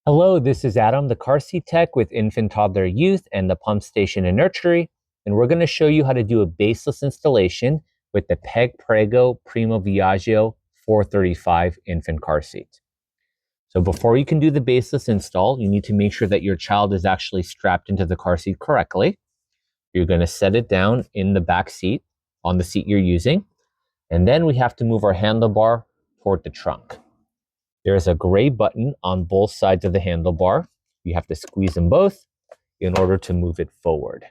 Hello, this is Adam, the car seat tech with infant, toddler, youth, and the pump station and nursery. And we're going to show you how to do a baseless installation with the Peg Perego Primo Viaggio 435 infant car seat. So before you can do the baseless install, you need to make sure that your child is actually strapped into the car seat correctly. You're going to set it down in the back seat on the seat you're using. And then we have to move our handlebar toward the trunk. There's a gray button on both sides of the handlebar. You have to squeeze them both in order to move it forward.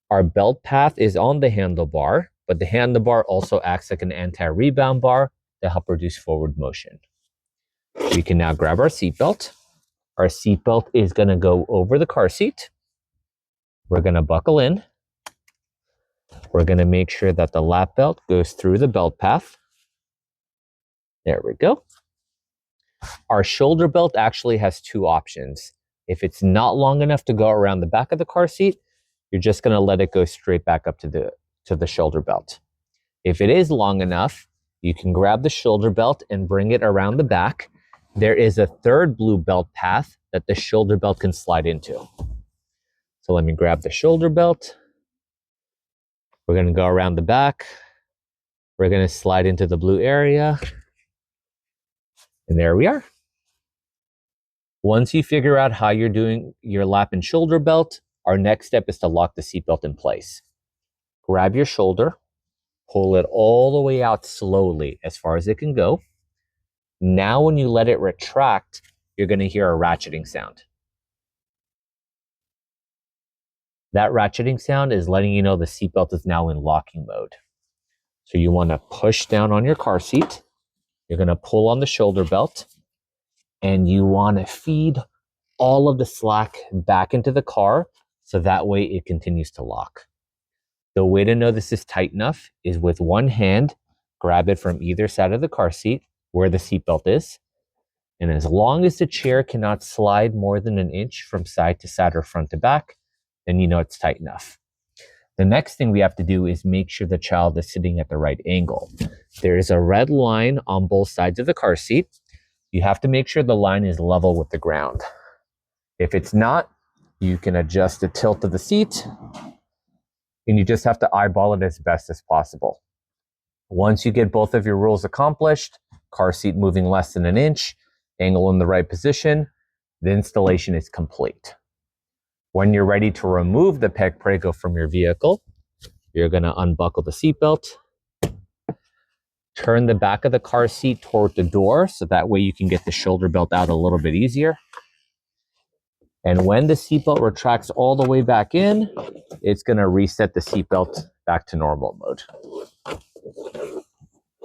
Our belt path is on the handlebar, but the handlebar also acts like an anti-rebound bar to help reduce forward motion. We can now grab our seatbelt. Our seatbelt is going to go over the car seat. We're going to buckle in. We're going to make sure that the lap belt goes through the belt path. There we go. Our shoulder belt actually has two options. If it's not long enough to go around the back of the car seat, you're just going to let it go straight back up to the shoulder belt. If it is long enough, you can grab the shoulder belt and bring it around the back. There is a third blue belt path that the shoulder belt can slide into. So let me grab the shoulder belt. We're going to go around the back. We're going to slide into the blue area. And there we are. Once you figure out how you're doing your lap and shoulder belt, our next step is to lock the seatbelt in place. Grab your shoulder, pull it all the way out slowly as far as it can go. Now when you let it retract, you're going to hear a ratcheting sound. That ratcheting sound is letting you know the seatbelt is now in locking mode. So you want to push down on your car seat. You're going to pull on the shoulder belt, and you want to feed all of the slack back into the car so that way it continues to lock. The way to know this is tight enough is with one hand, grab it from either side of the car seat where the seatbelt is. And as long as the chair cannot slide more than an inch from side to side or front to back, then you know it's tight enough. The next thing we have to do is make sure the child is sitting at the right angle. There is a red line on both sides of the car seat. You have to make sure the line is level with the ground. If it's not, you can adjust the tilt of the seat, and you just have to eyeball it as best as possible. Once you get both of your rules accomplished, car seat moving less than an inch, angle in the right position, the installation is complete. When you're ready to remove the Peg Perego from your vehicle, you're going to unbuckle the seatbelt, turn the back of the car seat toward the door so that way you can get the shoulder belt out a little bit easier. And when the seatbelt retracts all the way back in, it's going to reset the seatbelt back to normal mode.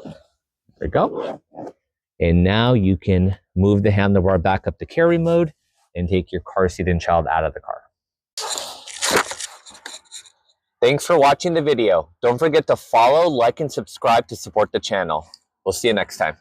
There we go. And now you can move the handlebar back up to carry mode and take your car seat and child out of the car. Thanks for watching the video. Don't forget to follow, like, and subscribe to support the channel. We'll see you next time.